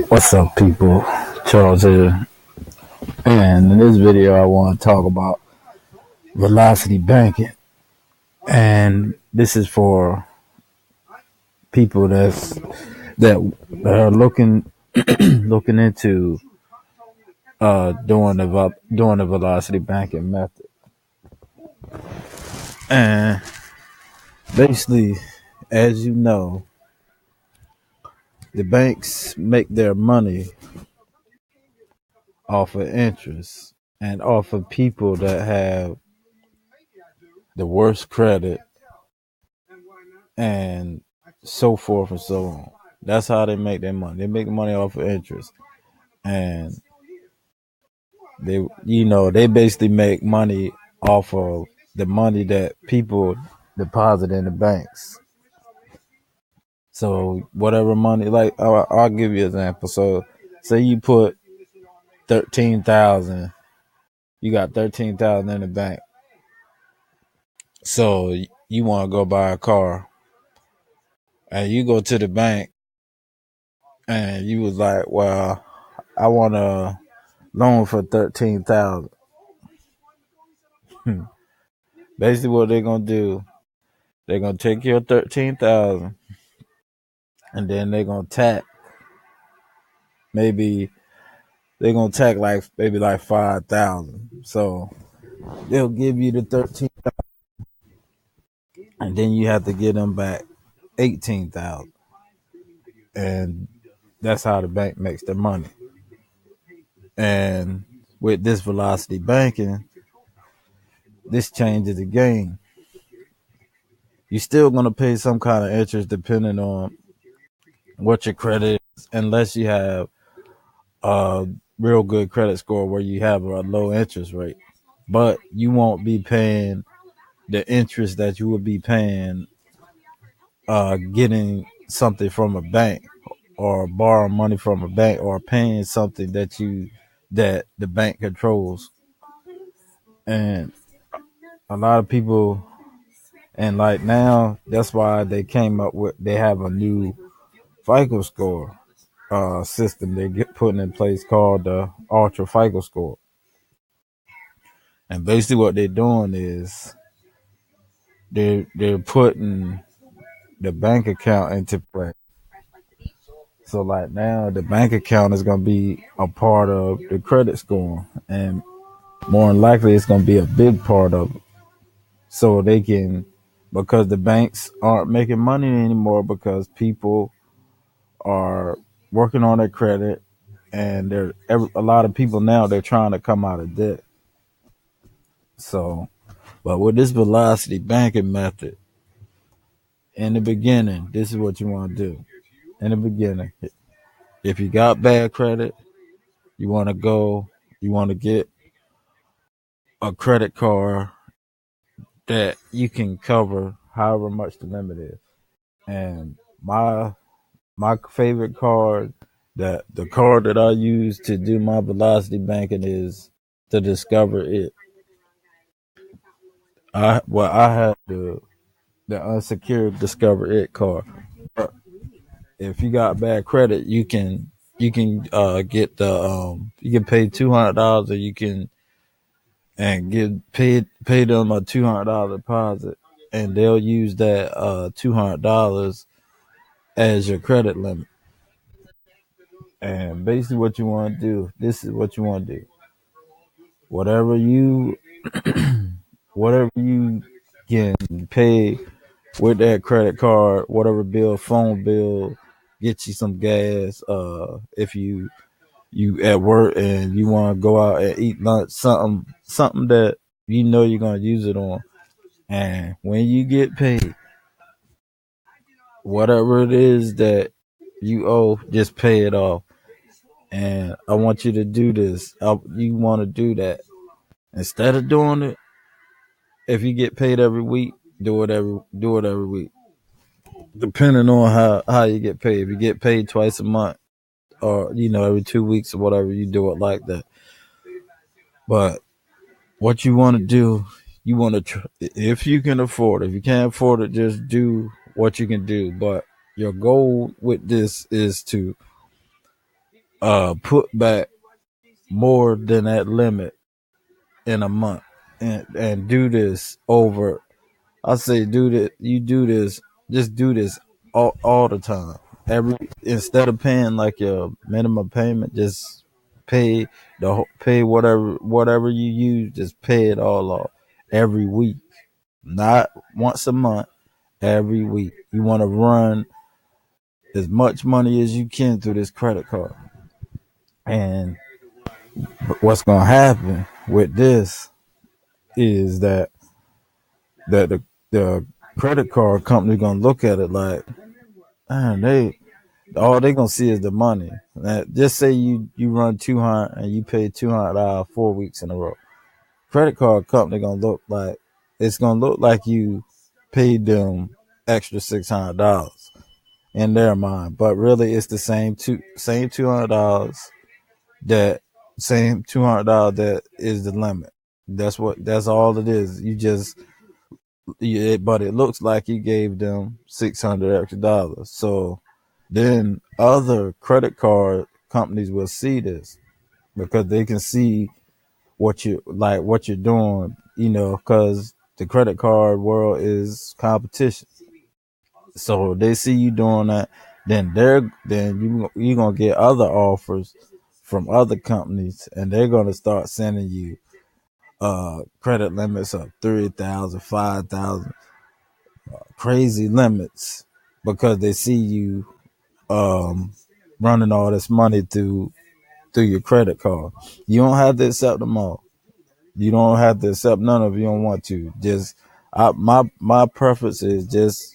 What's up, people? Charles here, and in this video, I want to talk about velocity banking, and this is for people that are looking into doing the velocity banking method. And basically, as you know, the banks make their money off of interest and off of people that have the worst credit and so forth and so on. That's how they make their money. They make money off of interest, and they basically make money off of the money that people deposit in the banks. So whatever money, like I'll give you an example. So say you put 13,000, you got 13,000 in the bank. So you want to go buy a car, and you go to the bank, and you was like, well, I want a loan for 13,000. Basically, what they're gonna do, they're gonna take your 13,000, and then they're gonna tack. Maybe they're gonna tack like maybe like 5,000. So they'll give you the 13, and then you have to get them back 18,000, and that's how the bank makes their money. And with this velocity banking, this changes the game. You're still gonna pay some kind of interest depending on what your credit is, unless you have a real good credit score where you have a low interest rate. But you won't be paying the interest that you would be paying getting something from a bank or borrowing money from a bank or paying something that the bank controls. And a lot of people, and like now, that's why they have a new FICO score system they get putting in place called the Ultra FICO score. And basically what they're doing is they're putting the bank account into play. So like now the bank account is gonna be a part of the credit score, and more than likely it's gonna be a big part of it. So they can, because the banks aren't making money anymore because people are working on their credit, and a lot of people now they're trying to come out of debt. So, but with this velocity banking method, in the beginning, this is what you want to do. In the beginning, if you got bad credit, you want to get a credit card that you can cover however much the limit is. And my favorite card, that the card that I use to do my velocity banking, is to Discover It. I have the unsecured Discover It card. If you got bad credit, you can get the you can pay $200, or you can and pay them a $200 deposit, and they'll use that $200 as your credit limit. And basically, what you want to do, this is what you want to do. Whatever you whatever you can pay with that credit card, whatever bill, phone bill, get you some gas. If you at work and you want to go out and eat lunch, something that you know you're gonna use it on. And when you get paid, whatever it is that you owe, just pay it off. And I want you to do this. You want to do that instead of doing it. If you get paid every week, do it every week, depending on how you get paid. If you get paid twice a month, or every 2 weeks or whatever, you do it like that. But what you want to do, you want to if you can afford it. If you can't afford it, just do what you can do. But your goal with this is to put back more than that limit in a month, and do this over. I say do this. You do this. Just do this all the time. Every Instead of paying like your minimum payment, just pay whatever you use. Just pay it all off every week, not once a month. Every week, you want to run as much money as you can through this credit card. And what's gonna happen with this is that the credit card company gonna look at it like, man, all they gonna see is the money. Now, just say you run 200 and you pay $200 4 weeks in a row. Credit card company gonna look like it's gonna look like you paid them extra $600 in their mind, but really it's the same $200 that same $200 that is the limit. That's all it is. But it looks like you gave them $600 extra. So then other credit card companies will see this because they can see what you're doing, because the credit card world is competition. So they see you doing that, then you gonna get other offers from other companies, and they're gonna start sending you credit limits of 3,000, 5,000, crazy limits because they see you um, running all this money through your credit card. You don't have to accept them all. You don't have to accept none of it. You don't want to. My preference is just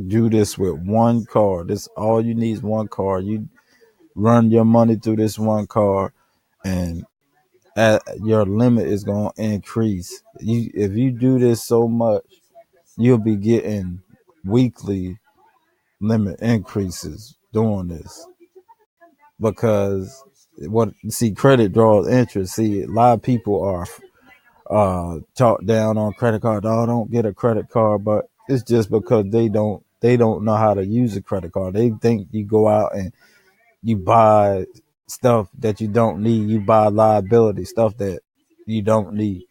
do this with one card. This all you need is one card. You run your money through this one card, and your limit is gonna increase. If you do this so much, you'll be getting weekly limit increases doing this because credit draws interest. See, a lot of people are talked down on credit card. Oh, don't get a credit card, but it's just because they don't know how to use a credit card. They think you go out and you buy stuff that you don't need. You buy liability stuff that you don't need.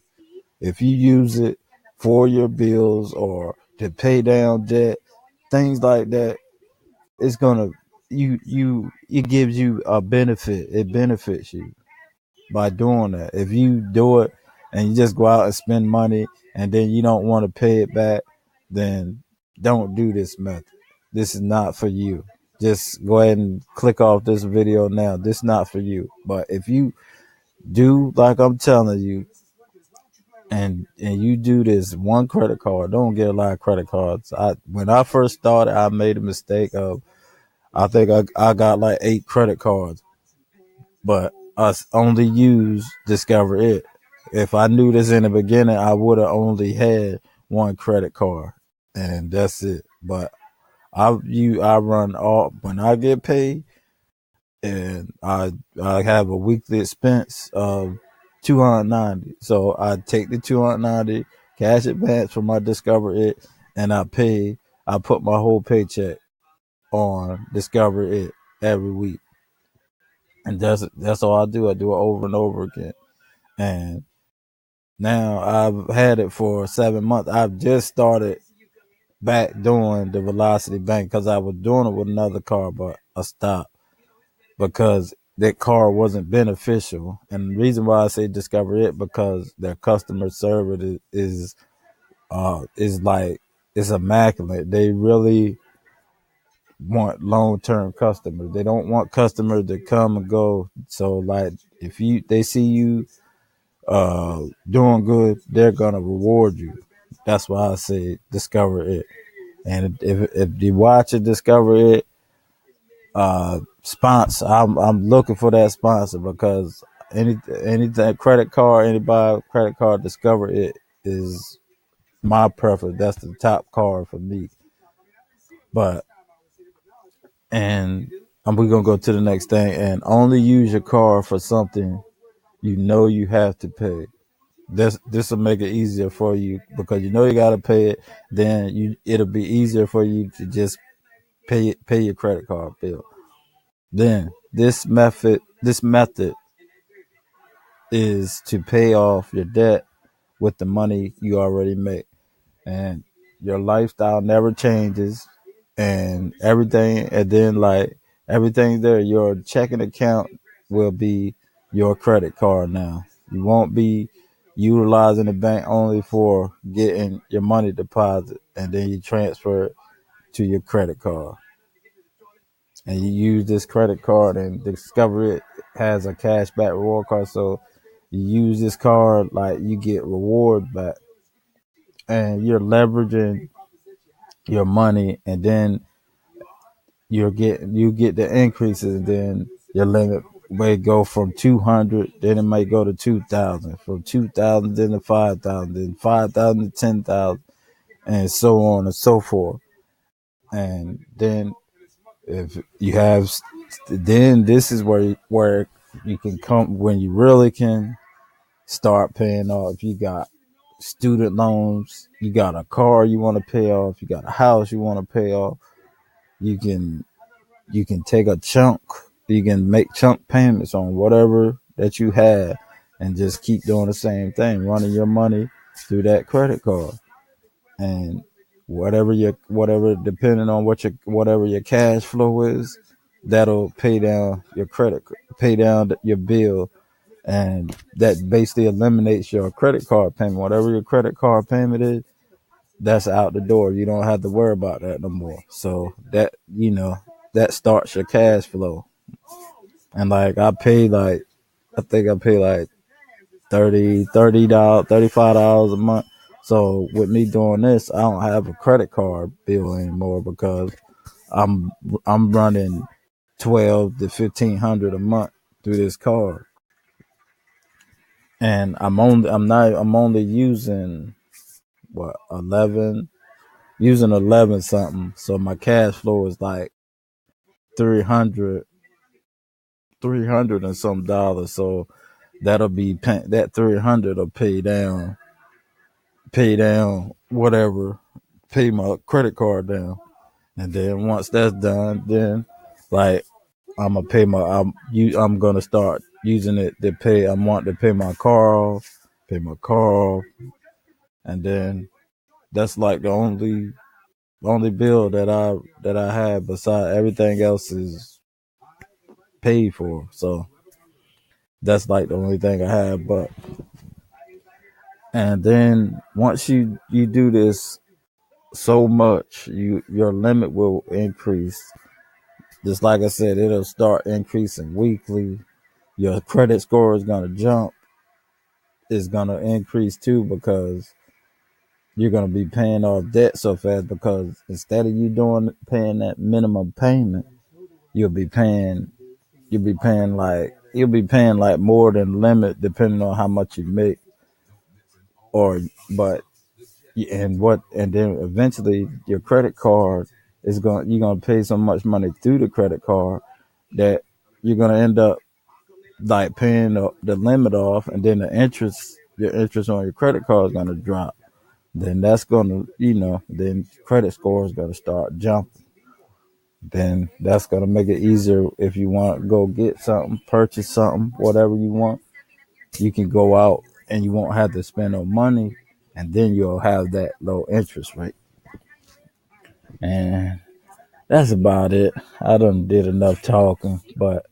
If you use it for your bills or to pay down debt, things like that, it's gonna it gives you a benefit. It benefits you by doing that. If you do it and you just go out and spend money and then you don't want to pay it back, then don't do this method. This is not for you. Just go ahead and click off this video now. This is not for you. But if you do like I'm telling you, and you do this one credit card, don't get a lot of credit cards. When I first started, I made a mistake of I think I got like 8 credit cards, but I only used Discover It. If I knew this in the beginning, I would have only had one credit card, and that's it. But I run all when I get paid, and I have a weekly expense of 290. So I take the 290 cash advance from my Discover It, and I put my whole paycheck on Discover It every week, and that's all I do. I do it over and over again, and now I've had it for 7 months. I've just started back doing the Velocity Bank because I was doing it with another car, but I stopped because that car wasn't beneficial. And the reason why I say Discover It because their customer service is like it's immaculate. They really want long-term customers. They don't want customers to come and go. So like if they see you doing good, they're gonna reward you. That's why I say Discover It. And if you watch it, Discover It, sponsor. I'm looking for that sponsor because anything anybody credit card, Discover It is my preference. That's the top card for me. But and we're gonna go to the next thing and only use your card for something you know you have to pay. This will make it easier for you because you know you gotta pay it. Then it'll be easier for you to just pay your credit card bill. Then this method is to pay off your debt with the money you already make, and your lifestyle never changes, and everything, and then like everything there, your checking account will be your credit card now. You won't be utilizing the bank only for getting your money deposit and then you transfer it to your credit card, and you use this credit card and discover it has a cashback reward card. So you use this card, like you get reward back, and you're leveraging your money, and then you get the increases, and then your limit may go from 200, then it might go to 2,000, from 2,000 then to 5,000, then 5,000 to 10,000, and so on and so forth. And then if you have, then this is where you can come when you really can start paying off. If you got student loans, you got a car you want to pay off, you got a house you want to pay off, you can take a chunk, you can make chunk payments on whatever that you had, and just keep doing the same thing, running your money through that credit card. And whatever depending on whatever your cash flow is, that'll pay down your pay down your bill, and that basically eliminates your credit card payment. Whatever your credit card payment is, that's out the door. You don't have to worry about that no more. So that starts your cash flow. And like I think I pay like $30, $35 a month. So with me doing this, I don't have a credit card bill anymore, because I'm running 12 to 1,500 a month through this card, and I'm only using what 11 something. So my cash flow is like 300 and some dollars. So that'll be that 300 will pay down whatever, pay my credit card down. And then once that's done, then like I'm gonna start using it to pay. I want to pay my car off, and then that's like the only bill that I have. Besides, everything else is paid for. So that's like the only thing I have. But and then once you do this so much, your limit will increase. Just like I said, it'll start increasing weekly. Your credit score is gonna jump. It's gonna increase too, because you're gonna be paying off debt so fast. Because instead of you paying that minimum payment, you'll be paying like more than limit, depending on how much you make. Or but and then eventually your credit card you're gonna pay so much money through the credit card that you're gonna end up like paying the limit off, and then your interest on your credit card is gonna drop. Then that's gonna then credit score is gonna start jumping. Then that's gonna make it easier if you want to go get something, purchase something, whatever you want. You can go out and you won't have to spend no money, and then you'll have that low interest rate. And that's about it. I done did enough talking, but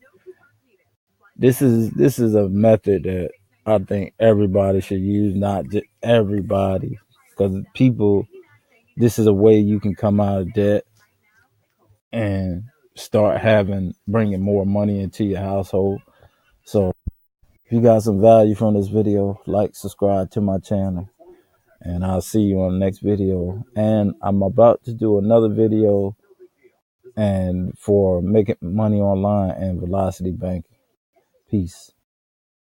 this is a method that I think everybody should use, not just everybody, because people. This is a way you can come out of debt and start bringing more money into your household. So if you got some value from this video, like, subscribe to my channel, and I'll see you on the next video. And I'm about to do another video and for making money online and Velocity Banking. Peace.